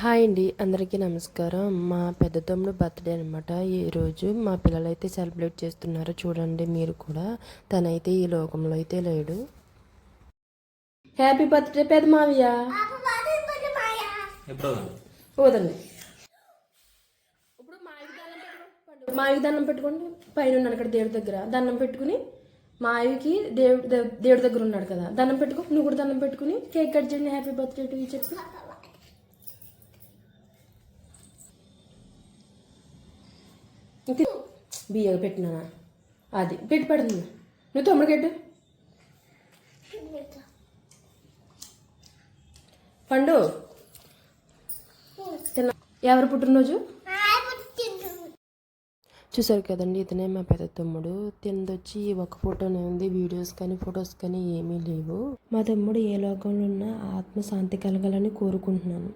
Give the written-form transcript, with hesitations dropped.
Hi అండి, అందరికీ నమస్కారం. మా పెద్ద తమ్ముడు బర్త్డే అనమాట ఈరోజు. మా పిల్లలైతే సెలబ్రేట్ చేస్తున్నారు. చూడండి మీరు కూడా. తనైతే ఈ లోకంలో అయితే లేడు. హ్యాపీ బర్త్డే పెద్ద మావయ్య. పోదండి. ఇప్పుడు మావికి దండం పెట్టుకోండి. పైన ఉన్నాడు అక్కడ దేవుడి దగ్గర దండం పెట్టుకుని, మావికి దేవుడి దగ్గర ఉన్నాడు కదా, దండం పెట్టుకో. నువ్వు కూడా దండం పెట్టుకుని కేక్ కట్ చేయండి. హ్యాపీ బర్త్డే టు చెప్పి బియ్యం పెట్టినా అది పెడుతున్నా. నువ్వు తమ్ముడికెట్టు పండు. తిన్నా. ఎవరు పుట్టినరోజు చూసారు కదండి, ఇతనే మా పెద్ద తమ్ముడు. తిందొచ్చి ఒక ఫోటోనే ఉంది. వీడియోస్ కానీ ఫొటోస్ కానీ ఏమీ లేవు. మా తమ్ముడు ఏ లోకంలో ఉన్నా ఆత్మ శాంతి కలగాలని కోరుకుంటున్నాను.